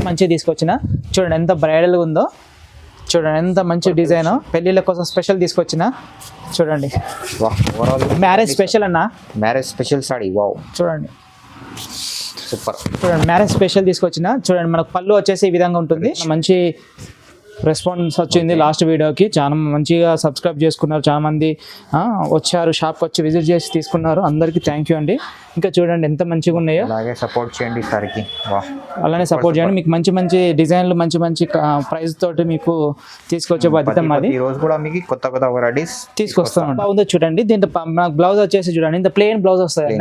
మంచిగా తీసుకొచ్చిన చూడండి ఎంత బ్రైడల్గా ఉందో చూడండి ఎంత మంచి డిజైన్ పెళ్ళిళ్ళ కోసం స్పెషల్ తీసుకొచ్చిన చూడండి మ్యారేజ్ స్పెషల్ అన్న మ్యారేజ్ స్పెషల్ సాడీ వావ్ చూడండి సూపర్ చూడండి మ్యారేజ్ స్పెషల్ తీసుకొచ్చిన చూడండి మనకు పళ్ళు వచ్చేసి ఈ విధంగా ఉంటుంది మంచి రెస్పాన్స్ వచ్చింది లాస్ట్ వీడియోకి చాలా మంచిగా సబ్స్క్రైబ్ చేసుకున్నారు చాలా మంది వచ్చారు షాప్కి వచ్చి విజిట్ చేసి తీసుకున్నారు అందరికీ థ్యాంక్ యూ అండి ఇంకా చూడండి ఎంత మంచిగా ఉన్నాయో అలాగే సపోర్ట్ చేయండి సార్కి అలానే సపోర్ట్ చేయండి మీకు మంచి మంచి డిజైన్లు మంచి మంచి ప్రైస్ తోటి మీకు తీసుకొచ్చే బాధ్యత మాది ఈ రోజు కూడా మీకు కొత్త కొత్త వెరైటీస్ తీసుకొస్తాం బాగుందో చూడండి దీంట్లో మనకు బ్లౌజ్ వచ్చేసి చూడంండి ఇంత ప్లెయిన్ బ్లౌజ్ వస్తాయి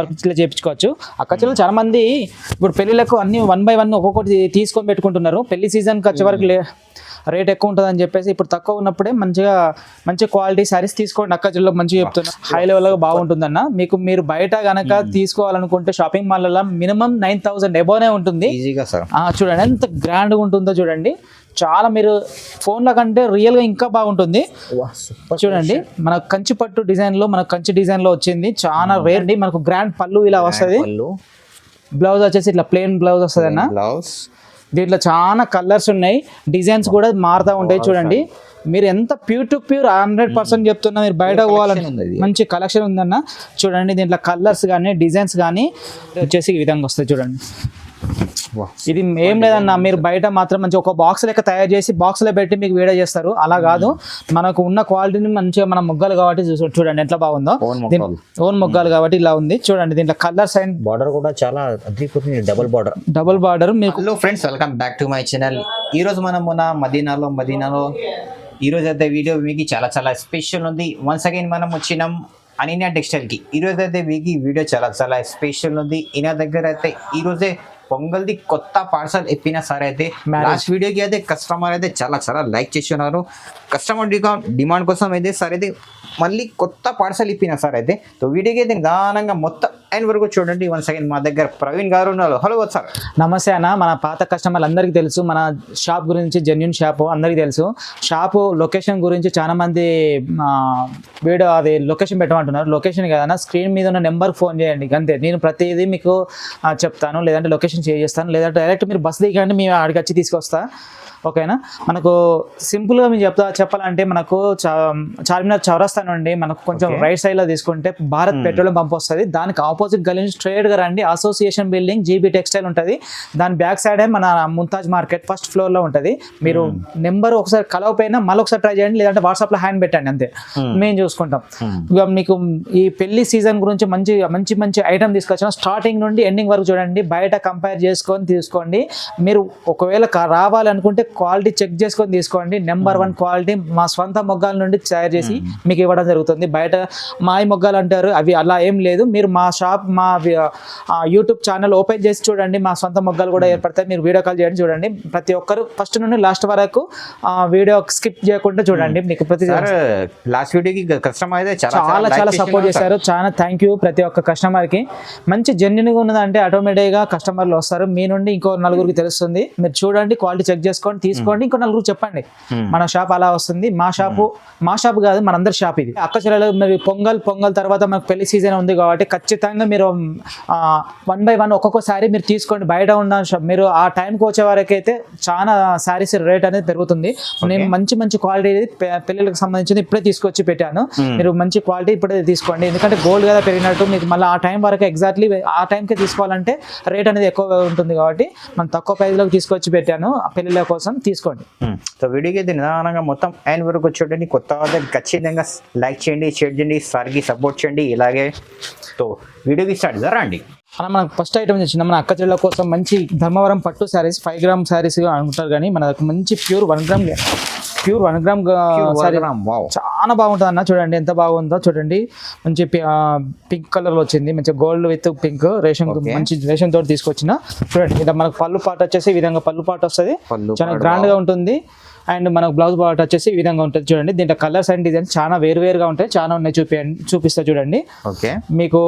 వర్క్ ఇట్లా చేయించుకోవచ్చు అక్కచెలు చాలా మంది ఇప్పుడు పెళ్లిలకు అన్ని 1 by 1 ఒక్కొక్కటి తీసుకొని పెట్టుకుంటున్నారు పెళ్లి సీజన్కి వచ్చే వరకు రేట్ ఎక్కువ ఉంటుంది అని చెప్పేసి ఇప్పుడు తక్కువ ఉన్నప్పుడే మంచి క్వాలిటీ శారీస్ తీసుకోండి అక్కచెల్లో మంచిగా చెప్తున్నా హై లెవెల్గా బాగుంటుందన్న మీరు బయట కనుక తీసుకోవాలనుకుంటే షాపింగ్ మాల్లో మినిమం 9,000 ఎబోనే ఉంటుంది చూడండి ఎంత గ్రాండ్గా ఉంటుందో చూడండి చాలా మీరు ఫోన్ల కంటే రియల్గా ఇంకా బాగుంటుంది చూడండి మన కంచి పట్టు డిజైన్లో మన కంచి డిజైన్లో వచ్చింది చాలా రేర్ అండి మనకు గ్రాండ్ పళ్ళు ఇలా వస్తుంది బ్లౌజ్ వచ్చేసి ఇట్లా ప్లెయిన్ బ్లౌజ్ వస్తుంది అన్న దీంట్లో చాలా కలర్స్ ఉన్నాయి డిజైన్స్ కూడా మారుతూ ఉంటాయి చూడండి మీరు ఎంత ప్యూర్ టు ప్యూర్ 100% చెప్తున్నా మీరు బయట పోవాలని మంచి కలెక్షన్ ఉందన్న చూడండి దీంట్లో కలర్స్ కానీ డిజైన్స్ కానీ వచ్చేసి ఈ విధంగా వస్తాయి చూడండి ఇది ఏం లేదన్న మీరు బయట మాత్రం మంచి ఒక బాక్స్ లెక్క తయారు చేసి బాక్స్లో పెట్టి మీకు వీడియో చేస్తారు అలా కాదు మనకు ఉన్న క్వాలిటీని మంచిగా మన మొగ్గలు కాబట్టి చూడండి ఎట్లా బాగుందో ఓన్ మొగ్గలు కాబట్టి ఇలా ఉంది చూడండి దీంట్లో కలర్స్ అండ్ బార్డర్ కూడా చాలా అద్భుతమైన డబుల్ బార్డర్ మీకు hello friends welcome back to my channel ఈ రోజు మనం మన మదీనాలో ఈ రోజు అయితే వీడియో మీకు చాలా చాలా స్పెషల్ ఉంది వన్స్ అగైన్ మనం వచ్చినాం అనన్య టెక్స్టైల్ కి ఈ రోజు అయితే మీకు వీడియో చాలా చాలా స్పెషల్ ఉంది ఈయన దగ్గర అయితే ఈ రోజే పొంగల్ది కొత్త పార్సల్ ఎప్పిన సార్ అయితే లాస్ట్ వీడియోకి అయితే కస్టమర్ అయితే చాలా చాలా లైక్ చేస్తున్నారు కస్టమర్ డిమాండ్ కోసం అయితే సార్ అయితే మళ్ళీ కొత్త పార్సల్ ఇప్పిన సార్ అయితే సో వీడియోకి అయితే నిదానంగా మొత్తం ఆయన వరకు చూడండి వన్ సెకండ్ మా దగ్గర ప్రవీణ్ గారు ఉన్నారు హలో సార్ నమస్తే అన్న మన పాత కస్టమర్లు అందరికీ తెలుసు మన షాప్ గురించి జెన్యూన్ షాప్ అందరికీ తెలుసు షాపు లొకేషన్ గురించి చాలా మంది వీడియో అది లొకేషన్ పెట్టమంటున్నారు లొకేషన్ కదన్నా స్క్రీన్ మీద ఉన్న నెంబర్కి ఫోన్ చేయండి అంతే నేను ప్రతిదీ మీకు చెప్తాను లేదంటే లొకేషన్ షేర్ చేస్తాను లేదంటే డైరెక్ట్ మీరు బస్ దిగండి మేము అక్కడికి వచ్చి తీసుకొస్తా ఓకేనా మనకు సింపుల్గా మేము చెప్పాలంటే మనకు చార్మినార్ చౌరస్తా నుండి మనకు కొంచెం రైట్ సైడ్లో తీసుకుంటే భారత్ పెట్రోలియం పంప్ వస్తుంది దానికి ఆపోజిట్ గల్లీ నుంచి స్ట్రైట్గా రండి అసోసియేషన్ బిల్డింగ్ జీబీ టెక్స్టైల్ ఉంటుంది దాని బ్యాక్ సైడే మన ముంతాజ్ మార్కెట్ ఫస్ట్ ఫ్లోర్లో ఉంటుంది మీరు నెంబర్ ఒకసారి కలవపోయినా మళ్ళీ ఒకసారి ట్రై చేయండి లేదంటే వాట్సాప్లో హ్యాండ్ పెట్టండి అంతే మేము చూసుకుంటాం ఇక మీకు ఈ పెళ్లి సీజన్ గురించి మంచి మంచి ఐటమ్ తీసుకొచ్చాం స్టార్టింగ్ నుండి ఎండింగ్ వరకు చూడండి బయట కంపేర్ చేసుకొని తీసుకోండి మీరు ఒకవేళ రావాలనుకుంటే క్వాలిటీ చెక్ చేసుకొని తీసుకోండి నెంబర్ 1 క్వాలిటీ మా స్వంత మొగ్గాల నుండి తయారు చేసి మీకు ఇవ్వడం జరుగుతుంది బయట మాయ మొగ్గాలు అంటారు అవి అలా ఏం లేదు మీరు మా షాప్ మా యూట్యూబ్ ఛానల్ ఓపెన్ చేసి చూడండి మా సొంత మొగ్గాలు కూడా ఏర్పడతాయి మీరు వీడియో కాల్ చేయండి చూడండి ప్రతి ఒక్కరు ఫస్ట్ నుండి లాస్ట్ వరకు వీడియో స్కిప్ చేయకుండా చూడండి మీకు ప్రతి లాస్ట్ వీడియోకి కస్టమర్ అయితే చాలా సపోర్ట్ చేశారు చాలా థ్యాంక్ యూ ప్రతి ఒక్క కస్టమర్కి మంచి జెన్యున్గా ఉన్నదంటే ఆటోమేటిక్గా కస్టమర్లు వస్తారు మీ నుండి ఇంకో నలుగురికి తెలుస్తుంది మీరు చూడండి క్వాలిటీ చెక్ చేసుకోండి తీసుకోండి ఇంకో నలుగురు చెప్పండి మన షాప్ అలా వస్తుంది మా షాప్ కాదు మనందరి షాప్ ఇది అక్కచెల్లెలు మరి పొంగల్ తర్వాత మనకు పెళ్లి సీజన్ ఉంది కాబట్టి ఖచ్చితంగా మీరు 1 by 1 ఒక్కొక్క శారీ మీరు తీసుకోండి బయట ఉన్న మీరు ఆ టైంకి వచ్చే వరకు అయితే చాలా శారీస్ రేట్ అనేది పెరుగుతుంది నేను మంచి క్వాలిటీ పెళ్లిళ్ళకి సంబంధించింది ఇప్పుడే తీసుకొచ్చి పెట్టాను మీరు మంచి క్వాలిటీ ఇప్పుడే తీసుకోండి ఎందుకంటే గోల్డ్ కదా పెరిగినట్టు మీకు మళ్ళీ ఆ టైం వరకు ఎగ్జాక్ట్లీ ఆ టైంకి తీసుకోవాలంటే రేట్ అనేది ఎక్కువగా ఉంటుంది కాబట్టి మనం తక్కువ ప్రైస్లోకి తీసుకొచ్చి పెట్టాను పెళ్లిళ్ళ కోసం తీసుకోండి సో వీడియోకి అయితే నిదానంగా మొత్తం ఆయన వరకు చూడండి కొత్త ఖచ్చితంగా లైక్ చేయండి షేర్ చేయండి సార్కి సపోర్ట్ చేయండి ఇలాగే సో వీడియోకి స్టార్ట్ జరా అండి మనకు ఫస్ట్ ఐటమ్ వచ్చింది మన అక్కచెల్లెల కోసం మంచి ధర్మవరం పట్టు శారీస్ 5 గ్రామ్ శారీస్ అనుకుంటారు కానీ మన మంచి ప్యూర్ 1 గ్రామ్ శారీ చాలా బాగుంటుంది అన్న చూడండి ఎంత బాగుందో చూడండి మంచి పింక్ కలర్ వచ్చింది మంచి గోల్డ్ విత్ పింక్ రేషన్ మంచి రేషన్ తోటి తీసుకొచ్చిన చూడండి ఇలా మనకు పళ్ళు పాట వచ్చేసి ఈ విధంగా పళ్ళు పాట వస్తుంది చాలా గ్రాండ్ గా ఉంటుంది అండ్ మనకు బ్లౌజ్ పాట వచ్చేసి ఈ విధంగా ఉంటుంది చూడండి దీంట్లో కలర్స్ అండ్ డిజైన్స్ చాలా వేరుగా ఉంటాయి చాలా ఉన్నాయి చూపిస్తా చూడండి మీకు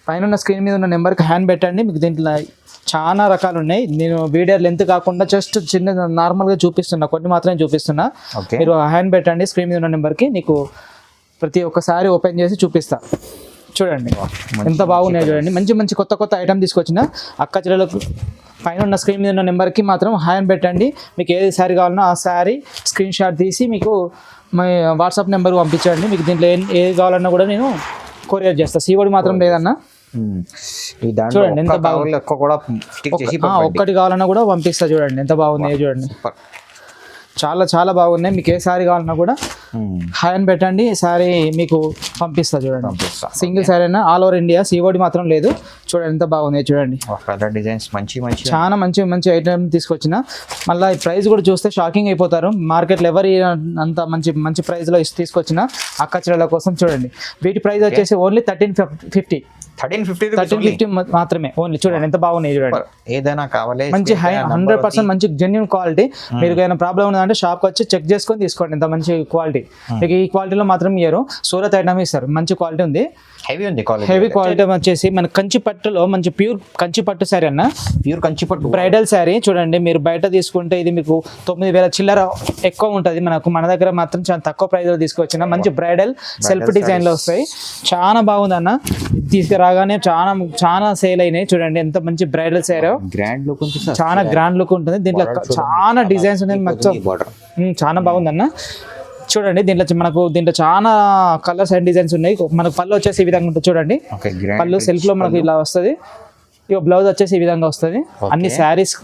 పైన స్క్రీన్ మీద ఉన్న నెంబర్కి హ్యాండ్ పెట్టండి మీకు దీంట్లో చాలా రకాలు ఉన్నాయి నేను వీడియో లెంత్ కాకుండా జస్ట్ చిన్న నార్మల్గా చూపిస్తున్నా కొన్ని మాత్రమే చూపిస్తున్నా మీరు హ్యాండ్ పెట్టండి స్క్రీన్ మీద ఉన్న నెంబర్కి నీకు ప్రతి ఒక్కసారి ఓపెన్ చేసి చూపిస్తా చూడండి ఎంత బాగున్నాయి చూడండి. మంచి మంచి కొత్త కొత్త ఐటమ్ తీసుకొచ్చిన అక్క చెల్లెలకు పైన ఉన్న స్క్రీన్ మీద ఉన్న నెంబర్కి మాత్రం హాయ్ అని పెట్టండి. మీకు ఏది శారీ కావాలన్నా ఆ శారీ స్క్రీన్ షాట్ తీసి మీకు మా వాట్సాప్ నెంబర్ పంపించండి. మీకు దీంట్లో ఏది కావాలన్నా కూడా నేను కొరియర్ చేస్తాను. సీఓడి మాత్రం లేదన్నా. చూడండి ఎంత బాగుంది. ఒక్కటి కావాలన్నా కూడా పంపిస్తా. చూడండి ఎంత బాగున్నాయి చూడండి. చాలా చాలా బాగున్నాయి. మీకు ఏ శారీ కావాలన్నా కూడా హాయ్ అని పెట్టండి. శారీ మీకు పంపిస్తా. చూడండి సింగిల్ శారీ అయినా ఆల్ ఓవర్ ఇండియా. సీఓడి మాత్రం లేదు. చూడండి ఎంత బాగున్నాయి చూడండి. డిజైన్స్ చాలా మంచి మంచి ఐటమ్ తీసుకొచ్చిన. మళ్ళీ ఈ ప్రైస్ కూడా చూస్తే షాకింగ్ అయిపోతారు. మార్కెట్లో ఎవరు అంత మంచి మంచి ప్రైస్లో తీసుకొచ్చిన అక్క చెల్లెల కోసం. చూడండి వీటి ప్రైస్ వచ్చేసి ఓన్లీ 1350 మాత్రమే ఓన్లీ. చూడండి ఎంత బాగున్నాయి చూడండి. ఏదైనా కావాలి మంచి 100% మంచి జెన్యూన్ క్వాలిటీ. మీరు ఏదైనా ప్రాబ్లం ఉందంటే షాప్కి వచ్చి చెక్ చేసుకొని తీసుకోండి. ఎంత మంచి క్వాలిటీ. మీకు ఈ క్వాలిటీలో మాత్రం ఇయ్యరు. సూరత్ ఐటమ్ ఇస్తారు. మంచి క్వాలిటీ ఉంది. హెవీ క్వాలిటీ వచ్చేసి మన కంచి పట్టులో మంచి ప్యూర్ కంచి పట్టు శారీ అన్న. ప్యూర్ కంచి పట్టు బ్రైడల్ శారీ. చూడండి మీరు బయట తీసుకుంటే ఇది మీకు 9000 చిల్లర ఎక్కువ ఉంటుంది. మన దగ్గర మాత్రం చాలా తక్కువ ప్రైస్ లో తీసుకొచ్చిన మంచి బ్రైడల్ సెల్ఫ్ డిజైన్ లో వస్తాయి. చాలా బాగుంది అన్న. తీసుకురాగానే చాలా చాలా సేల్ అయినాయి. చూడండి ఎంత మంచి బ్రైడల్ శారీ. గ్రాండ్ లుక్ ఉంటుంది. చాలా గ్రాండ్ లుక్ ఉంటుంది. దీంట్లో చాలా డిజైన్స్ ఉన్నాయి. మొత్తం చాలా బాగుంది అన్న. చూడండి దీంట్లో చాలా కలర్స్ అండ్ డిజైన్స్ ఉన్నాయి. మనకు పళ్ళు వచ్చేసి ఈ విధంగా ఉంటుంది. చూడండి పళ్ళు సెల్ఫ్ లో మనకు ఇలా వస్తుంది. ఇక బ్లౌజ్ వచ్చేసి ఈ విధంగా వస్తుంది. అన్ని శారీస్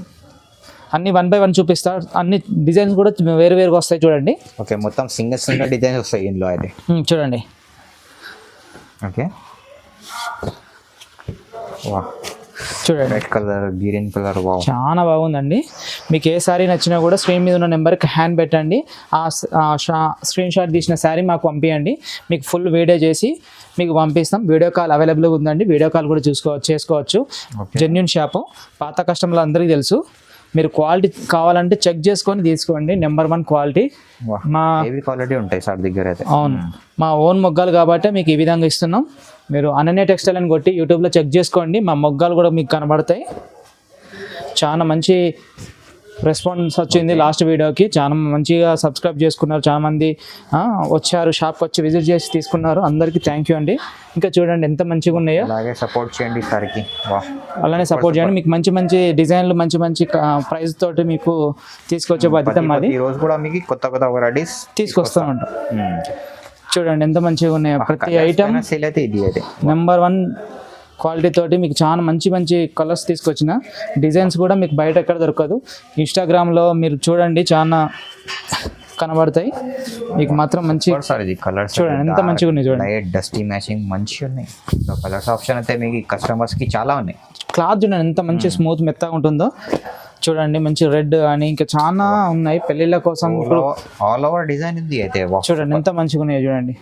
అన్ని 1 by 1 చూపిస్తా. అన్ని డిజైన్స్ కూడా వేరు వేరుగా వస్తాయి. చూడండి ఓకే మొత్తం సింగిల్ డిజైన్స్ వస్తాయి ఇందులో అయితే. చూడండి ఓకే చూడండి రెడ్ కలర్ గ్రీన్ కలర్ చాలా బాగుందండి. మీకు ఏ శారీ నచ్చినా కూడా స్క్రీన్ మీద ఉన్న నెంబర్కి హ్యాండ్ పెట్టండి. ఆ స్క్రీన్ షాట్ తీసిన శారీ మాకు పంపించండి. మీకు ఫుల్ వీడియో చేసి మీకు పంపిస్తాం. వీడియో కాల్ అవైలబుల్గా ఉందండి. వీడియో కాల్ కూడా చేసుకోవచ్చు. Genuine shop. పాత కస్టమర్లు అందరికీ తెలుసు. మీరు క్వాలిటీ కావాలంటే చెక్ చేసుకొని తీసుకోండి. Number 1 quality. మా క్వాలిటీ ఉంటాయి సార్ దగ్గర అయితే. అవును మా ఓన్ మొగ్గాలు కాబట్టి మీకు ఈ విధంగా ఇస్తున్నాం. మీరు అనన్య టెక్స్టైల్ అని కొట్టి యూట్యూబ్లో చెక్ చేసుకోండి. మా మొగ్గాలు కూడా మీకు కనబడతాయి. చాలా మంచి రెస్పాన్స్ వచ్చింది లాస్ట్ వీడియోకి. చాలా మంచిగా సబ్స్క్రైబ్ చేసుకున్నారు. చాలా మంది వచ్చారు షాప్కి వచ్చి విజిట్ చేసి తీసుకున్నారు. అందరికీ థ్యాంక్ యూ అండి. ఇంకా చూడండి ఎంత మంచిగా ఉన్నాయో. అలాగే సపోర్ట్ చేయండి సార్కి. అలానే సపోర్ట్ చేయండి. మీకు మంచి మంచి డిజైన్లు మంచి మంచి ప్రైస్ తోటి మీకు తీసుకొచ్చే బాధ్యత మాది. ఈ రోజు కూడా మీకు కొత్త కొత్త వెరైటీస్ తీసుకొస్తూ ఉంటాం. చూడండి ఎంత మంచిగా ఉన్నాయో. ప్రతి ఐటమ్ నెంబర్ 1 క్వాలిటీ తోటి మీకు చాలా మంచి మంచి కలర్స్ తీసుకొచ్చిన. డిజైన్స్ కూడా మీకు బయట ఎక్కడ దొరకదు. ఇన్స్టాగ్రామ్లో మీరు చూడండి చాలా కనబడతాయి. మీకు మాత్రం మంచి కలర్స్ చూడండి ఎంత మంచిగా ఉన్నాయి. చూడండి డస్టీ మ్యాచింగ్ మంచిగా ఉన్నాయి. కలర్స్ ఆప్షన్ అయితే మీకు కస్టమర్స్కి చాలా ఉన్నాయి. క్లాత్ చూడండి ఎంత మంచి స్మూత్ మెత్తగా ఉంటుందో. చూడండి మంచి రెడ్ అని ఇంకా చాలా ఉన్నాయి పెళ్ళిళ్ళ కోసం. ఆల్ ఓవర్ డిజైన్ ఉంది అయితే. చూడండి ఎంత మంచిగా ఉన్నాయో చూడండి.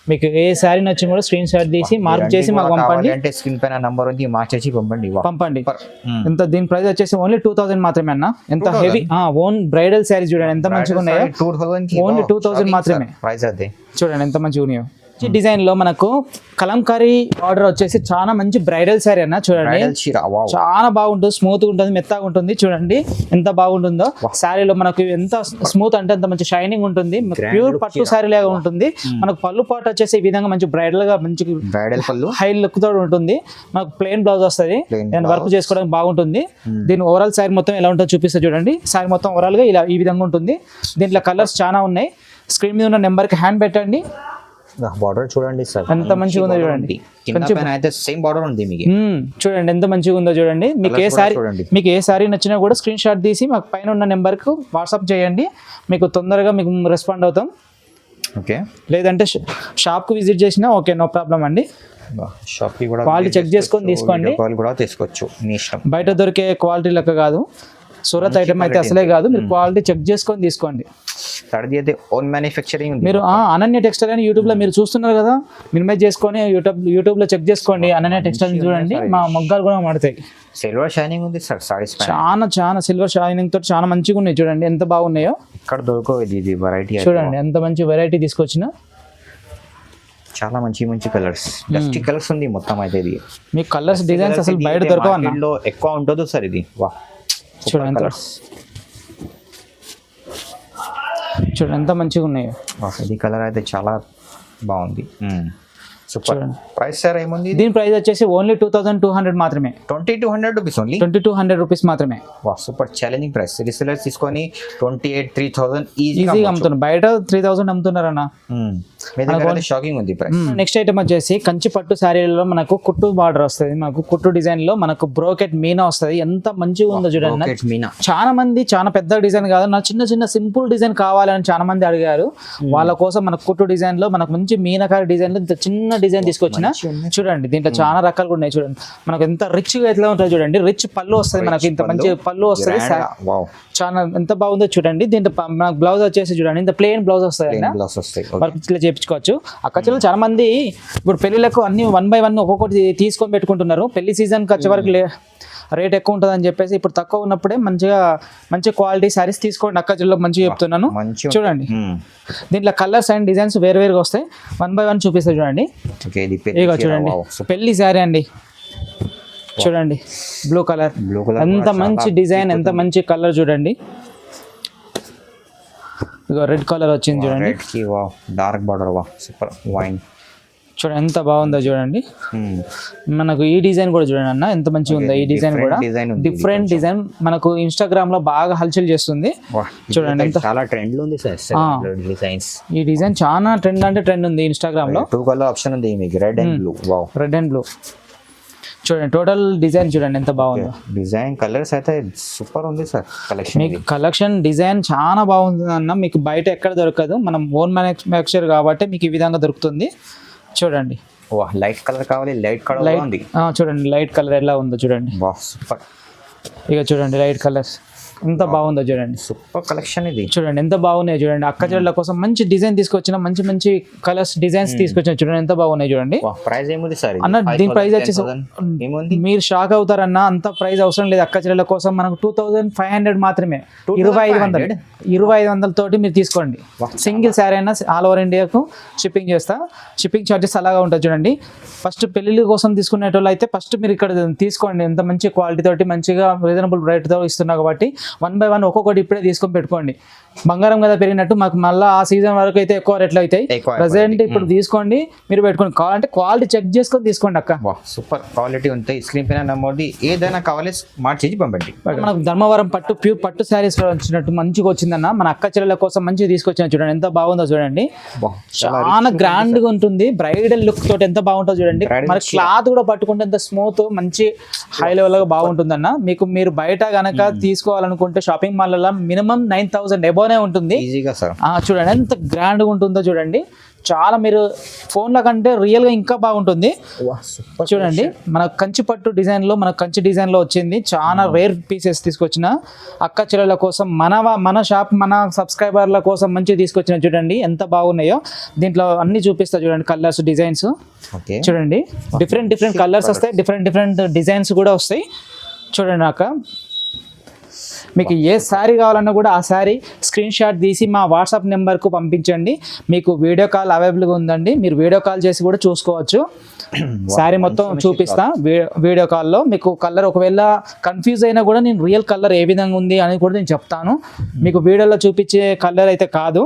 మీకు ఏ శారీ నచ్చిన కూడా స్క్రీన్ షాట్ తీసి మార్క్ చేసి మాకు పంపండి. అంటే స్క్రీన్ పైన నంబర్ ఉంది మార్క్ చేసి పంపండి. ఎంత దీని ప్రైస్ వచ్చేసి ఓన్లీ 2000 మాత్రమే అన్న. ఎంత హెవీ ఓన్ బ్రైడల్ శారీ చూడండి ఎంత మంచిగా ఉన్నాయో. ఓన్లీ 2000 మాత్రమే ప్రైస్ అదే. చూడండి ఎంత మంచిగా ఉన్నాయో. డిజైన్ లో మనకు కలంకారీ ఆర్డర్ వచ్చేసి చాలా మంచి బ్రైడల్ శారీ అన్న. చూడండి చాలా బాగుంటుంది. స్మూత్ ఉంటుంది మెత్తగా ఉంటుంది. చూడండి ఎంత బాగుంటుందో. శారీలో మనకు ఎంత స్మూత్ అంటే అంత మంచి షైనింగ్ ఉంటుంది. ప్యూర్ పట్టు శారీ లాగా ఉంటుంది. మనకు పళ్ళు పాటు వచ్చేసి ఈ విధంగా మంచి బ్రైడల్ గా మంచి బ్రైడల్ పళ్ళు హై లుక్ తో ఉంటుంది. మనకు ప్లెయిన్ బ్లౌజ్ వస్తుంది. వర్క్ చేసుకోవడానికి బాగుంటుంది. దీని ఓవరాల్ శారీ మొత్తం ఎలా ఉంటుందో చూపిస్తా చూడండి. శారీ మొత్తం ఓవరాల్ గా ఇలా ఈ విధంగా ఉంటుంది. దీంట్లో కలర్స్ చాలా ఉన్నాయి. స్క్రీన్ మీద ఉన్న నెంబర్ కి హ్యాండ్ పెట్టండి. బార్డర్ చూడండి సార్ ఎంత మంచిగా ఉందో చూడండి. సేమ్ బార్డర్ ఉంది మీకు. చూడండి ఎంత మంచిగా ఉందో చూడండి. మీకు ఏ సారీ నచ్చినా కూడా స్క్రీన్ షాట్ తీసి మాకు పైన ఉన్న నెంబర్ కు వాట్సాప్ చేయండి. మీకు తొందరగా మీకు రెస్పాండ్ అవుతాం. ఓకే లేదంటే షాప్ కు విజిట్ చేసినా ఓకే నో ప్రాబ్లం అండి. షాప్ కి కూడా క్వాలిటీ చెక్ చేసుకొని తీసుకోండి. కూడా తీసుకోవచ్చు మీ ఇష్టం. బయట దొరికే క్వాలిటీ లెక్క కాదు. సూరత్ ఐటమ్ అయితే అసలే కాదు. మీరు క్వాలిటీ చెక్ చేసుకొని తీసుకోండి. Own manufacturing. మీరు అనన్య టెక్స్టైల్ అని యూట్యూబ్ లో మీరు చూస్తున్నారు కదా. మినిమైజ్ చేసుకొని యూట్యూబ్ లో చెక్ చేసుకోండి. అనన్య టెక్స్టైల్ చూడండి. మా మొగ్గాలు కూడా మాడతాయి. సిల్వర్ షైనింగ్ ఉంది సార్ సారీస్ పైన. చాలా సిల్వర్ షైనింగ్ తోటి చాలా మంచిగా ఉన్నాయి. చూడండి ఎంత బాగున్నాయో. ఇక్కడ దొరకవు ఇది వెరైటీ. చూడండి ఎంత మంచి వెరైటీ తీసుకొచ్చిన. చాలా మంచి మంచి కలర్స్ డస్టీ కలర్స్ ఉంది మొత్తం అయితే. ఇది మీ కలర్స్ డిజైన్స్ అసలు బయట దొరకవు. ఎక్కువ ఉంటుందో సార్ ఇది. వా చూడండి చూడండి ఎంత మంచిగా ఉన్నాయో. ఇది కలర్ అయితే చాలా బాగుంది. సూపర్. ప్రైస్ సార్ ఏముంది? దీని ప్రైస్ వచ్చేసి ఓన్లీ 2200 మాత్రమే. 2200 రూపీస్ ఓన్లీ. 2200 రూపీస్ మాత్రమే. వా సూపర్ ఛాలెంజింగ్ ప్రైస్. రీసెలర్స్ తీసుకొని 28,000-3000 ఈజీగా అమ్ముతున్నారు. బయట 3000 అమ్ముతున్నారన్న. మీ దగ్గర షాకింగ్ ఉంది ప్రైస్. నెక్స్ట్ ఐటమ్ వచ్చేసి కంచి పట్టు శారీలలో మనకు కుట్టు బార్డర్ వస్తుంది, మనకు కుట్టు డిజైన్ లో మనకు బ్రోకెట్ మీనా వస్తుంది. ఎంత మంచిగా ఉందో చూడండి. చాలా మంది చాలా పెద్ద డిజైన్ కాదు, నా చిన్న చిన్న సింపుల్ డిజైన్ కావాలని చాలా మంది అడిగారు. వాళ్ళ కోసం మన కుట్టు డిజైన్ లో మనకు మంచి మీనకారి డిజైన్ లో ఇంత చిన్న డిజైన్ తీసుకొచ్చిన చూడండి. దీంట్లో చాలా రకాలు కూడా ఉన్నాయి చూడండి. మనకు ఎంత రిచ్ గా ఎట్లా ఉంటుంది చూడండి. రిచ్ పళ్ళు వస్తుంది మనకి, ఇంత మంచి పళ్ళు వస్తుంది. చాలా ఎంత బాగుందో చూడండి. దీంట్లో మనకు బ్లౌజ్ వచ్చేసి చూడండి, ఇంత ప్లెయిన్ బ్లౌజ్ వస్తుంది. ఇట్లా చేయించుకోవచ్చు. అక్కడ చాలా మంది ఇప్పుడు పెళ్లిలకు అన్ని 1 by 1 ఒక్కొక్కటి తీసుకొని పెట్టుకుంటున్నారు. పెళ్లి సీజన్ కి వచ్చే వరకు రేట్ ఎక్కువ ఉంటుంది అని చెప్పేసి ఇప్పుడు తక్కువ ఉన్నప్పుడే మంచి క్వాలిటీ శారీస్ తీసుకోండి. అక్క జిల్లా మంచిగా చెప్తున్నాను చూడండి. దీంట్లో కలర్స్ అండ్ డిజైన్స్ వేరువేరుగా వస్తాయి. 1 by 1 చూపిస్తాయి చూడండి. ఇక చూడండి పెళ్లి శారీ అండి, చూడండి బ్లూ కలర్, ఎంత మంచి డిజైన్, ఎంత మంచి కలర్ చూడండి. ఇక రెడ్ కలర్ వచ్చింది చూడండి. డార్క్ బార్డర్ సూపర్ వైన్ చూడండి ఎంత బాగుందో చూడండి. మనకు ఈ డిజైన్ కూడా చూడండి అన్న, ఎంత మంచిగా ఉందో. ఈ డిజైన్ కూడా డిఫరెంట్ డిజైన్ మనకు ఇన్స్టాగ్రామ్ లో బాగా హల్చల్ చేస్తుంది చూడండి. ఎంత చాలా ట్రెండ్ ఉంది సార్ డిజైన్స్. ఈ డిజైన్ చాలా ట్రెండ్ అంటే ట్రెండ్ ఉంది ఇన్స్టాగ్రామ్ లో. 2 కలర్ ఆప్షన్ ఉంది మీకు, red and blue. Red and blue చూడండి. టోటల్ డిజైన్ చూడండి ఎంత బాగుందో. డిజైన్ కలర్స్ అయితే సూపర్ ఉంది సార్. కలెక్షన్ మీకు కలెక్షన్ డిజైన్ చాలా బాగుంది అన్న. మీకు బయట ఎక్కడ దొరకదు, మనం ఓన్ మ్యానుఫ్యాక్చర్ కాబట్టి మీకు ఈ విధంగా దొరుకుతుంది చూడండి. లైట్ కలర్ కావాలి, లైట్ కలర్ ఉంది చూడండి. లైట్ కలర్ ఎలా ఉందో చూడండి. సూపర్. ఇక చూడండి లైట్ కలర్స్ ఎంత బాగుందో చూడండి. సూపర్ కలెక్షన్ ఇది చూడండి. ఎంత బాగున్నాయి చూడండి. అక్క చెల్లెళ్ళ కోసం మంచి డిజైన్ తీసుకొచ్చిన, మంచి మంచి కలర్స్ డిజైన్స్ తీసుకొచ్చిన చూడండి. ఎంత బాగున్నాయి చూడండి. ప్రైస్ ఏముంది సార్ అన్న? దీని ప్రైస్ వచ్చేసి మీరు షాక్ అవుతారన్న, అంత ప్రైస్ అవసరం లేదు. అక్క చెల్లెళ్ళ కోసం మనకు 2500 మాత్రమే. 2500 తోటి మీరు తీసుకోండి. సింగిల్ శారీ అయినా ఆల్ ఓవర్ ఇండియాకు షిప్పింగ్ చేస్తా. షిప్పింగ్ ఛార్జెస్ అలాగా ఉంటుంది చూడండి. ఫస్ట్ పెళ్లి కోసం తీసుకునేటోళ్ళు అయితే ఫస్ట్ మీరు ఇక్కడ తీసుకోండి. ఎంత మంచి క్వాలిటీ తోటి మంచిగా రీజనబుల్ రేట్తో ఇస్తున్నా కాబట్టి 1 by 1 ఒక్కొక్కటి ఇప్పుడే తీసుకొని పెట్టుకోండి. బంగారం కదా పెరిగినట్టు మాకు మళ్ళీ ఆ సీజన్ వరకు అయితే ఎక్కువ రేట్లు అవుతాయి. ప్రజెంట్ ఇప్పుడు తీసుకోండి, మీరు పెట్టుకోండి. కావాలంటే క్వాలిటీ చెక్ చేసుకొని తీసుకోండి అక్క. సూపర్ క్వాలిటీ ఉంటాయి. స్క్రీన్ పైన నమోదు ఏదైనా కావాలి స్మార్ట్ చేసి పంపండి. మనకు ధర్మవరం పట్టు ప్యూర్ పట్టు శారీస్ వచ్చినట్టు మంచిగా వచ్చిందన్న. మన అక్క చెల్లెల కోసం మంచిగా తీసుకొచ్చిన చూడండి. ఎంత బాగుందో చూడండి. చాలా గ్రాండ్ గా ఉంటుంది. బ్రైడల్ లుక్ తోటి ఎంత బాగుంటుందో చూడండి. మన క్లాత్ కూడా పట్టుకుంటే ఎంత స్మూత్ మంచి హై లెవెల్ గా బాగుంటుందన్న. మీరు బయట గనక తీసుకోవాలనుకుంటే షాపింగ్ మాల్ లో మినిమం 9000 ఎబోనే ఉంటుంది. చూడండి ఎంత గ్రాండ్ గా ఉంటుందో చూడండి. చాలా మీరు ఫోన్ల కంటే రియల్ గా ఇంకా బాగుంటుంది చూడండి. మన కంచి పట్టు డిజైన్ లో, మన కంచి డిజైన్ లో వచ్చింది. చాలా రేర్ పీసెస్ తీసుకొచ్చిన అక్క చెల్లెల కోసం, మన షాప్ మన సబ్స్క్రైబర్ల కోసం మంచిగా తీసుకొచ్చిన చూడండి. ఎంత బాగున్నాయో. దీంట్లో అన్ని చూపిస్తా చూడండి. కలర్స్ డిజైన్స్ చూడండి. డిఫరెంట్ కలర్స్ వస్తాయి, డిఫరెంట్ డిజైన్స్ కూడా వస్తాయి చూడండి. అక్క మీకు ఏ శారీ కావాలన్నా కూడా ఆ శారీ స్క్రీన్ షాట్ తీసి మా వాట్సాప్ నెంబర్కు పంపించండి. మీకు వీడియో కాల్ అవైలబుల్గా ఉందండి. మీరు వీడియో కాల్ చేసి కూడా చూసుకోవచ్చు. శారీ మొత్తం చూపిస్తా వీడియో కాల్లో. మీకు కలర్ ఒకవేళ కన్ఫ్యూజ్ అయినా కూడా నేను రియల్ కలర్ ఏ విధంగా ఉంది అని కూడా నేను చెప్తాను. మీకు వీడియోలో చూపించే కలర్ అయితే కాదు.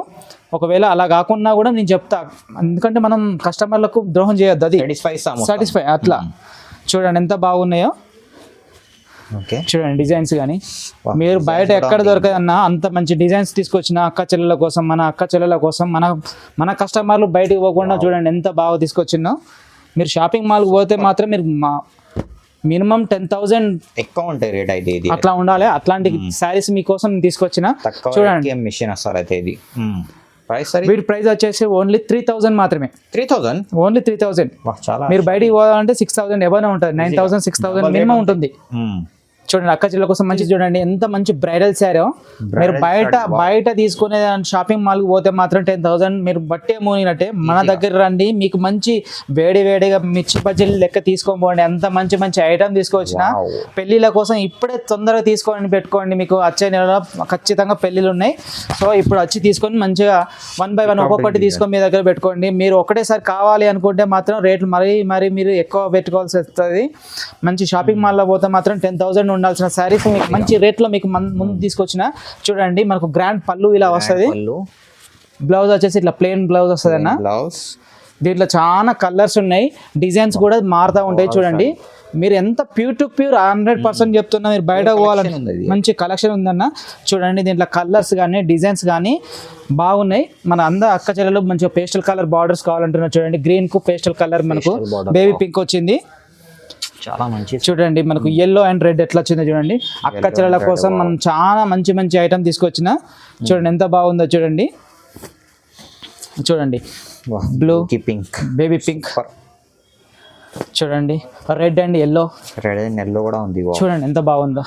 ఒకవేళ అలా కాకుండా కూడా నేను చెప్తా, ఎందుకంటే మనం కస్టమర్లకు ద్రోహం చేయొద్దు. అది సాటిస్ఫై అట్లా చూడండి ఎంత బాగున్నాయో చూడండి. డిజైన్స్ కానీ మీరు బయట ఎక్కడ దొరకదన్నా అంత మంచి డిజైన్స్ తీసుకొచ్చిన అక్క చెల్లెల కోసం, మన అక్క చెల్లెల కోసం, మన కస్టమర్లు బయటకు పోకుండా చూడండి ఎంత బాగా తీసుకొచ్చినో. మీరు షాపింగ్ మాల్కి పోతే మాత్రం మీరు మినిమం 10,000 ఎక్కువ ఉంటాయి రేట్ అయితే. అట్లా ఉండాలి. అట్లాంటి శారీస్ మీకోసం తీసుకొచ్చిన చూడండి. మిషన్ అయితే ఇది వీటి ప్రైస్ వచ్చేసి ఓన్లీ 3000 మాత్రమే. 3000 ఓన్లీ 3000. మీరు బయటికి పోవాలంటే 6000 ఎవరైనా ఉంటుంది. 9000 6000 మినిమం ఉంటుంది. చూడండి అక్క చెల్లెల కోసం మంచి చూడండి ఎంత మంచి బ్రైడల్ శారీ. మీరు బయట తీసుకునే షాపింగ్ మాల్కి పోతే మాత్రం 10,000 మీరు బట్టే మోనినట్టే. మన దగ్గర రండి, మీకు మంచి వేడిగా మిర్చి బజ్జీలు లెక్క తీసుకొని పోండి. అంత మంచి ఐటమ్ తీసుకొచ్చిన పెళ్లిళ్ళ కోసం ఇప్పుడే తొందరగా తీసుకొని పెట్టుకోండి. మీకు వచ్చే నెలలో ఖచ్చితంగా పెళ్లిళ్ళు ఉన్నాయి. సో ఇప్పుడు వచ్చి తీసుకొని మంచిగా 1 by 1 ఒక్కొక్కటి తీసుకొని మీ దగ్గర పెట్టుకోండి. మీరు ఒకటేసారి కావాలి అనుకుంటే మాత్రం రేట్లు మరీ మీరు ఎక్కువ పెట్టుకోవాల్సి వస్తుంది. మంచి షాపింగ్ మాల్లో పోతే మాత్రం 10,000 ఉండాల్సిన శారీస్ మీకు మంచి రేట్లో మీకు ముందు తీసుకొచ్చిన చూడండి. మనకు గ్రాండ్ పళ్ళు ఇలా వస్తుంది. బ్లౌజ్ వచ్చేసి ఇట్లా ప్లెయిన్ బ్లౌజ్ వస్తుంది అన్న. దీంట్లో చాలా కలర్స్ ఉన్నాయి, డిజైన్స్ కూడా మారుతూ ఉంటాయి. చూడండి మీరు ఎంత ప్యూర్ టు ప్యూర్ 100% చెప్తున్నా, మీరు బయట పోవాలంటే మంచి కలెక్షన్ ఉందన్న. చూడండి దీంట్లో కలర్స్ కానీ డిజైన్స్ కానీ బాగున్నాయి. మన అందరు అక్క చెల్లెలు మంచిగా పేస్టల్ కలర్ బార్డర్స్ కావాలంటున్నారు. చూడండి గ్రీన్ కు పేస్టల్ కలర్, మనకు బేబీ పింక్ వచ్చింది. చాలా మంచి చూడండి మనకు ఎల్లో అండ్ రెడ్ ఎట్లా వచ్చిందో చూడండి. అక్క చెల్లెల కోసం మనం చాలా మంచి మంచి ఐటమ్ తీసుకొచ్చిన. చూడండి ఎంత బాగుందో చూడండి. చూడండి బ్లూ పింక్, బేబీ పింక్, చూడండి red and yellow, red and yellow కూడా ఉంది. చూడండి ఎంత బాగుందో.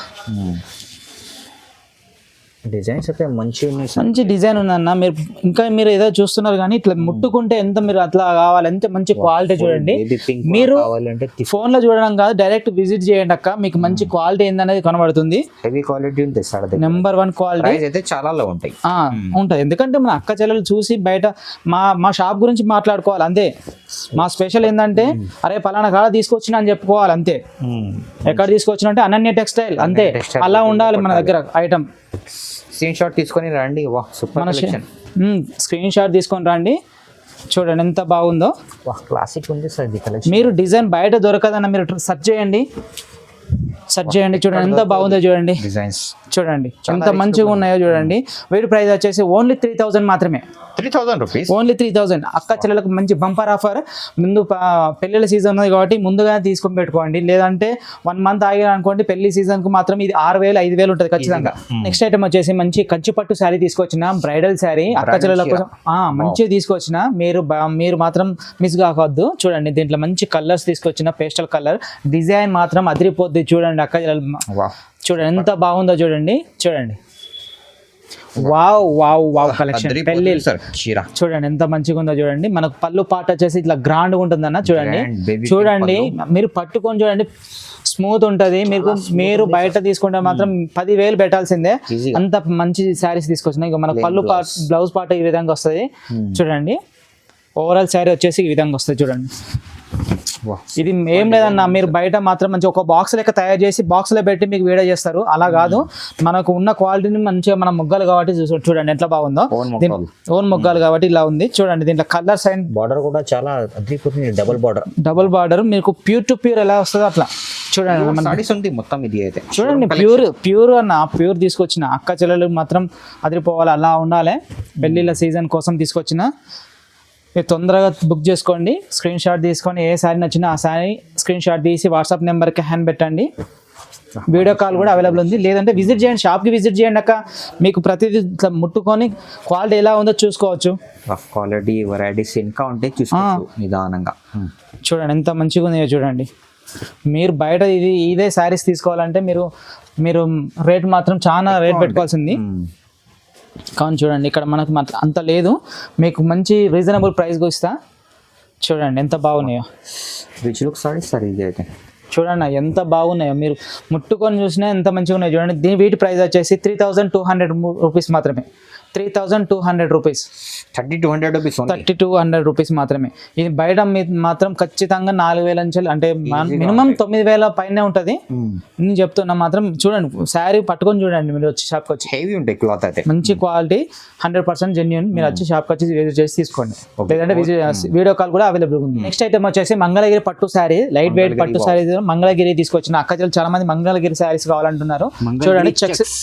డిజైన్స్ అయితే మంచి డిజైన్ ఉందన్న. మీరు ఇంకా మీరు ఏదో చూస్తున్నారు కానీ ఇట్లా ముట్టుకుంటే ఎంత మీరు అట్లా కావాలి, ఎంత మంచి క్వాలిటీ చూడండి. మీరు ఫోన్ లో చూడడం కాదు, డైరెక్ట్ విజిట్ చేయండి అక్క, మీకు మంచి క్వాలిటీ ఏందనేది కనబడుతుంది. హెవీ క్వాలిటీ ఉంటుంది, నెంబర్ 1 క్వాలిటీ అయితే చాలా ఉంటాయి ఉంటుంది. ఎందుకంటే మన అక్క చెల్లెలు చూసి బయట మా షాప్ గురించి మాట్లాడుకోవాలి అంతే. మా స్పెషల్ ఏంటంటే అరే పలానా కాడ తీసుకొచ్చిన అని చెప్పుకోవాలి అంతే. ఎక్కడ తీసుకొచ్చిన అంటే అనన్య టెక్స్టైల్ అంతే, అలా ఉండాలి మన దగ్గర ఐటమ్. స్క్రీన్ షాట్ తీసుకొని రండి. స్క్రీన్ షాట్ తీసుకొని రండి. చూడండి ఎంత బాగుందో, క్లాసిక్ ఉంది సార్ ఇది కలెక్షన్. మీరు డిజైన్ బయట దొరకదన్న, మీరు సెర్చ్ చేయండి. చూడండి ఎంత బాగుందో చూడండి. డిజైన్స్ చూడండి ఎంత మంచిగా ఉన్నాయో చూడండి. వీటి ప్రైస్ వచ్చేసి ఓన్లీ 3000 మాత్రమే. 3000 రూపీస్, ఓన్లీ 3000. అక్క చెల్లెలకు మంచి బంపర్ ఆఫర్. ముందు పెళ్ళిళ్ళ సీజన్ ఉంది కాబట్టి ముందుగానే తీసుకొని పెట్టుకోండి. లేదంటే 1 మంత్ ఆగారు అనుకోండి, పెళ్లి సీజన్ కు మాత్రం ఇది 6000 5000 ఉంటుంది ఖచ్చితంగా. నెక్స్ట్ ఐటమ్ వచ్చేసి మంచి కంచిపట్టు శారీ తీసుకొచ్చిన, బ్రైడల్ శారీ అక్క చెల్లెల కోసం మంచిగా తీసుకొచ్చిన. మీరు మాత్రం మిస్ కావద్దు. చూడండి దీంట్లో మంచి కలర్స్ తీసుకొచ్చిన, పేస్టల్ కలర్ డిజైన్ మాత్రం అదిరిపోద్ది. చూడండి అక్క చెల్లెలు చూడండి ఎంత బాగుందో చూడండి. చూడండి వావ్ వావ్ వావ్ కలెక్షన్ పెళ్లి చూడండి ఎంత మంచిగా ఉందో చూడండి. మనకు పళ్ళు పాట వచ్చేసి ఇట్లా గ్రాండ్ ఉంటుందన్న. చూడండి చూడండి మీరు పట్టుకొని చూడండి, స్మూత్ ఉంటుంది. మీరు బయట తీసుకుంటే మాత్రం 10,000 పెట్టాల్సిందే, అంత మంచి శారీస్ తీసుకొచ్చినాయి. ఇక మనకు పళ్ళు పాట బ్లౌజ్ పాట ఈ విధంగా వస్తుంది. చూడండి ఓవరాల్ శారీ వచ్చేసి ఈ విధంగా వస్తుంది. చూడండి ఇది ఏం లేదన్న, మీరు బయట మాత్రం మంచి ఒక బాక్స్ లెక్క తయారు చేసి బాక్స్ లో పెట్టి మీకు వీడియో చేస్తారు, అలా కాదు. మనకు ఉన్న క్వాలిటీని మంచిగా మన మొగ్గలు కాబట్టి చూడండి ఎట్లా బాగుందో. ఓన్ మొగ్గలు కాబట్టి ఇలా ఉంది. చూడండి దీంట్లో కలర్స్ అండ్ బార్డర్ కూడా చాలా అద్భుతమైన డబుల్ బార్డర్ మీకు ప్యూర్ టు ప్యూర్ ఎలా వస్తుందో అట్లా చూడండి. మొత్తం ఇది అయితే చూడండి ప్యూర్ అన్న, ప్యూర్ తీసుకొచ్చిన. అక్క చెల్లెలు మాత్రం అదిరిపోవాలి, అలా ఉండాలి. పెళ్లిళ్ళ సీజన్ కోసం తీసుకొచ్చిన. మీరు తొందరగా బుక్ చేసుకోండి, స్క్రీన్ షాట్ తీసుకొని ఏ శారీ నచ్చినా ఆ శారీ స్క్రీన్ షాట్ తీసి వాట్సాప్ నెంబర్కి హ్యాండ్ పెట్టండి. వీడియో కాల్ కూడా అవైలబుల్ ఉంది. లేదంటే విజిట్ చేయండి, షాప్కి విజిట్ చేయండి అక్క, మీకు ప్రతిదీ ఇట్లా ముట్టుకొని క్వాలిటీ ఎలా ఉందో చూసుకోవచ్చు. క్వాలిటీ వెరైటీస్ ఇంకా ఉంటాయి, చూసుకోవచ్చు నిదానంగా. చూడండి ఎంత మంచిగా ఉన్నాయో చూడండి. మీరు బయట ఇదే శారీస్ తీసుకోవాలంటే మీరు రేట్ మాత్రం చాలా రేట్ పెట్టుకోవాల్సింది. కానీ చూడండి ఇక్కడ మనకు అంత లేదు, మీకు మంచి రీజనబుల్ ప్రైస్కి ఇస్తా. చూడండి ఎంత బాగున్నాయో, రిచ్ లుక్ సారీస్ సార్ ఇది అయితే. చూడండి ఎంత బాగున్నాయో, మీరు ముట్టుకొని చూసినా ఎంత మంచిగా ఉన్నాయో చూడండి. వీటి ప్రైస్ వచ్చేసి 3200 రూపీస్ మాత్రమే. 3200 రూపీస్, 3200 రూపీస్ మాత్రమే. ఇది బయట మాత్రం ఖచ్చితంగా 4000 నుంచి అంటే మినిమం 9000 పైన ఉంటుంది. నేను చెప్తున్నా మాత్రం చూడండి, శారీ పట్టుకొని చూడండి. మీరు వచ్చి షాప్కి వచ్చి హెవీ ఉంటాయి క్లాత్ అయితే, మంచి క్వాలిటీ 100% జెన్యూన్. మీరు వచ్చి షాప్కి వచ్చి విజిట్ చేసి తీసుకోండి, లేదంటే వీడియో కాల్ కూడా అవైలబుల్ ఉంది. నెక్స్ట్ ఐటమ్ వచ్చేసి మంగళగిరి పట్టు శారీ, లైట్ వెయిట్ పట్టు శారీ. మంగళగిరి తీసుకొచ్చిన అక్క చెల్లెలు చాలా మంది మంగళగిరి శారీస్ కావాలంటున్నారు. చూడండి చెక్స్,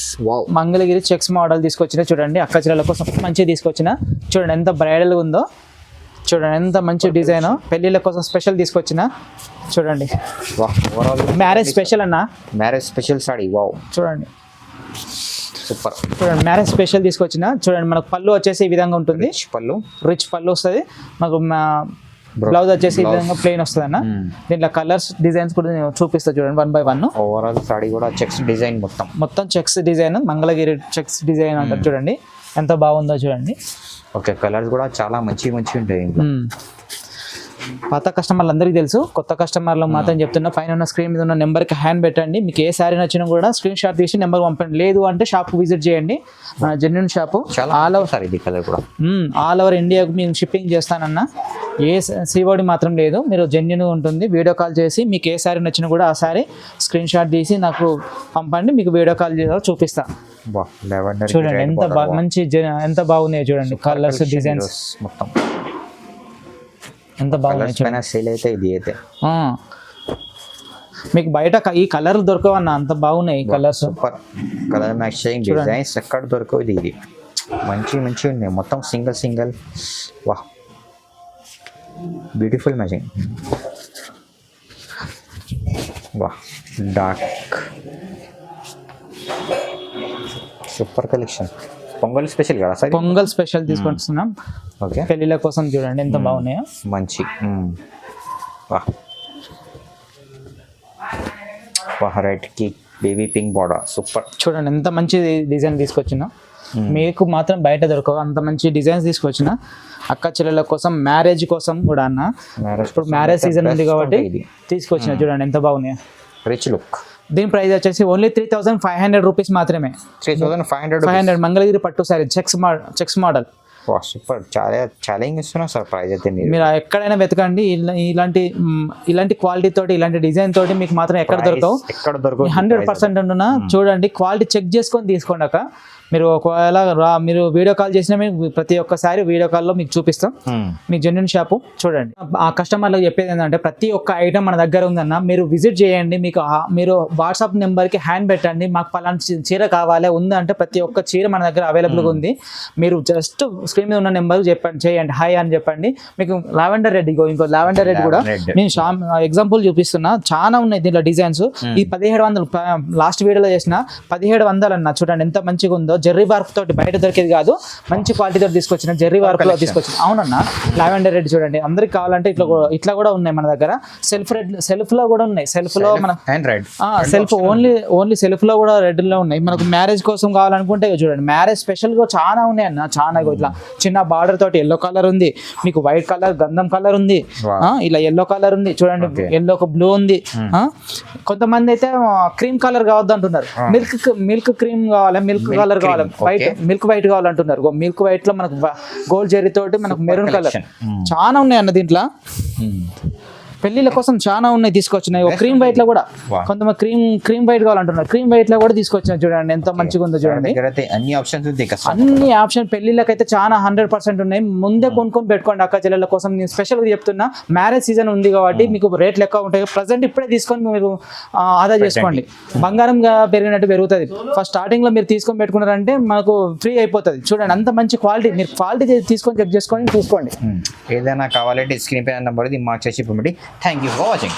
మంగళగిరి చెక్స్ మోడల్ తీసుకొచ్చిన. చూడండి అక్క చెల్లెల కోసం మంచిగా తీసుకొచ్చిన. చూడండి ఎంత బ్రైడల్ ఉందో, చూడండి ఎంత మంచి డిజైన్. పెళ్లిళ్ళ కోసం స్పెషల్ తీసుకొచ్చిన. చూడండి మ్యారేజ్ స్పెషల్ అన్న, మ్యారేజ్ స్పెషల్ సారీ. వావ్ చూడండి సూపర్. చూడండి మ్యారేజ్ స్పెషల్ తీసుకొచ్చిన. చూడండి మనకు పళ్ళు వచ్చేసి ఈ విధంగా ఉంటుంది, రిచ్ పళ్ళు వస్తుంది. మనకు బ్లౌజ్ వచ్చేసి ఈ విధంగా ప్లెయిన్ వస్తుంది అన్న. దీంట్లో కలర్స్ డిజైన్స్ కూడా నేను చూపిస్తా చూడండి 1 by 1. ఓవరాల్ సారీ కూడా చెక్స్ డిజైన్, మొత్తం checks design, Mangalagiri checks design అంటారు. చూడండి ఎంత బాగుందో చూడండి. ఓకే కలర్స్ కూడా చాలా మంచి ఉంటాయి. పాత కస్టమర్లు అందరికీ తెలుసు, కొత్త కస్టమర్లకు మాత్రం చెప్తున్నా, పైన ఉన్న స్క్రీన్ మీద ఉన్న నెంబర్కి హ్యాండ్ పెట్టండి. మీకు ఏ శారీ నచ్చినా కూడా స్క్రీన్ షాట్ తీసి నెంబర్ పంపండి. లేదు అంటే షాప్కి విజిట్ చేయండి, జెన్యూన్ షాపు. ఆల్ ఓవర్ ఇండియాకు మేము షిప్పింగ్ చేస్తానన్న. ఏ సీఓడి మాత్రం లేదు, మీరు జెన్యూన్గా ఉంటుంది. వీడియో కాల్ చేసి మీకు ఏ శారీ నచ్చినా కూడా ఆ శారీ స్క్రీన్ షాట్ తీసి నాకు పంపండి, మీకు వీడియో కాల్ చేసి చూపిస్తా. చూడండి ఎంత మంచి ఎంత బాగున్నాయో చూడండి, కలర్స్ డిజైన్స్ మొత్తం. ఎంత బాగుంది కలర్స్ పైన సేల్ అయితే ఇది అయితే మీకు బయట ఈ కలర్ దొరకవు అన్న, అంత బాగున్నాయి ఈ colours. Super colour matching designs ఎక్కడ దొరకవు. ఇది మంచి ఉన్నాయి మొత్తం సింగిల్. వా బ్యూటిఫుల్ మ్యాచింగ్. వా dark super collection. Pongal special కదా సార్? పొంగల్ స్పెషల్ తీసుకొస్తున్నాం. ఓకే పెళ్ళిళ్ళ కోసం చూడండి ఎంత బాగున్నాయో. మంచి రైట్ కి బేబీ పింక్ బార్డర్ సూపర్. చూడండి ఎంత మంచి డిజైన్ తీసుకొచ్చినా, మీకు మాత్రం బయట దొరకవు అంత మంచి డిజైన్స్ తీసుకొచ్చిన. అక్క చెల్లెల కోసం, మ్యారేజ్ కోసం కూడా అన్న. ఇప్పుడు మ్యారేజ్ సీజన్ ఉంది కాబట్టి తీసుకొచ్చిన. చూడండి ఎంత బాగున్నాయో, రిచ్ లుక్. దీని ప్రైస్ వచ్చేసి ఓన్లీ 3,500 రూపీస్ మాత్రమే. 3,500 మంగళగిరి పట్టు సారీ చెక్స్ మోడల్. సూపర్. చాలా ఇస్తున్నా సార్ ప్రైస్ అయితే. మీరు ఎక్కడైనా వెతకండి ఇలాంటి క్వాలిటీ తోటి, ఇలాంటి డిజైన్ తోటి మీకు మాత్రం ఎక్కడ దొరకవు. 100% ఉంటున్నా. చూడండి క్వాలిటీ చెక్ చేసుకొని తీసుకోండి అక్క. మీరు ఒకవేళ మీరు వీడియో కాల్ చేసినా మేము ప్రతి ఒక్కసారి వీడియో కాల్లో మీకు చూపిస్తాం. మీ జెన్యూన్ షాపు చూడండి. ఆ కస్టమర్లకు చెప్పేది ఏంటంటే ప్రతి ఒక్క ఐటమ్ మన దగ్గర ఉందన్న, మీరు విజిట్ చేయండి. మీరు వాట్సాప్ నెంబర్కి హ్యాండ్ పెట్టండి, మాకు పలానా చీర కావాలి ఉందంటే ప్రతి ఒక్క చీర మన దగ్గర అవైలబుల్గా ఉంది. మీరు జస్ట్ స్క్రీన్ మీద ఉన్న నెంబర్ చేయండి, హాయ్ అని చెప్పండి. మీకు లావెండర్ రెడ్, ఇంకో లావెండర్ రెడ్ కూడా నేను ఎగ్జాంపుల్ చూపిస్తున్నా. చాలా ఉన్నాయి దీంట్లో డిజైన్స్. ఈ 1700 లాస్ట్ వీడియోలో చేసిన 1700 అన్న. చూడండి ఎంత మంచిగా ఉందో. జెర్రీ వర్క్ తోటి బయట దొరికేది కాదు, మంచి క్వాలిటీ తోటి తీసుకొచ్చిన జెర్రీ వర్క్ లో తీసుకొచ్చిన. అవునన్నా లావెండర్ రెడ్ చూడండి. అందరికి కావాలంటే ఇట్లా కూడా ఉన్నాయి మన దగ్గర. సెల్ఫ్ లో కూడా ఉన్నాయి. సెల్ఫ్ లో మన సెల్ఫ్ ఓన్లీ సెల్ఫ్ లో కూడా రెడ్ లో ఉన్నాయి. మనకు మ్యారేజ్ కోసం కావాలనుకుంటే చూడండి, మ్యారేజ్ స్పెషల్ గా చాలా ఉన్నాయి అన్న. చాలా ఇట్లా చిన్న బార్డర్ తోటి ఎల్లో కలర్ ఉంది, మీకు వైట్ కలర్ గంధం కలర్ ఉంది, ఇలా ఎల్లో కలర్ ఉంది చూడండి, ఎల్లో బ్లూ ఉంది. కొంతమంది అయితే క్రీమ్ కలర్ కావద్దు అంటున్నారు. మిల్క్ క్రీమ్ కావాలి, మిల్క్ కలర్ కావాలి, వైట్ మిల్క్ వైట్ కావాలంటున్నారు. మిల్క్ వైట్ లో మనకు గోల్డ్ జెర్రీ తోటి మనకు మెరూన్ కలర్ చాలా ఉన్నాయి అన్న. దీంట్లో పెళ్లిళ్ళ కోసం చాలా ఉన్నాయి తీసుకొచ్చినాయి. క్రీమ్ వైట్ లో కూడా కొంతమంది క్రీమ్ వైట్ కావాలంటున్నారు. క్రీమ్ వైట్ లో కూడా తీసుకొచ్చిన. చూడండి ఎంత మంచిగా ఉందో చూడండి. అన్ని ఆప్షన్ పెళ్లిళ్ళకైతే చాలా 100% ఉన్నాయి. ముందే కొనుక్కొని పెట్టుకోండి అక్క చెల్లెల కోసం. నేను స్పెషల్ గా చెప్తున్నా, మ్యారేజ్ సీజన్ ఉంది కాబట్టి మీకు రేట్లు ఎక్కువ ఉంటాయి. ప్రజెంట్ ఇప్పుడే తీసుకొని మీరు ఆదా చేసుకోండి. బంగారం పెరిగినట్టు పెరుగుతుంది. ఫస్ట్ స్టార్టింగ్ లో మీరు తీసుకొని పెట్టుకున్నారంటే మనకు ఫ్రీ అయిపోతుంది. చూడండి అంత మంచి క్వాలిటీ. మీరు క్వాలిటీ తీసుకొని చెక్ చేసుకొని తీసుకోండి. ఏదైనా కావాలంటే స్క్రీన్ పైన నెంబర్ ఇది మార్చేసి పంపండి. Thank you for watching.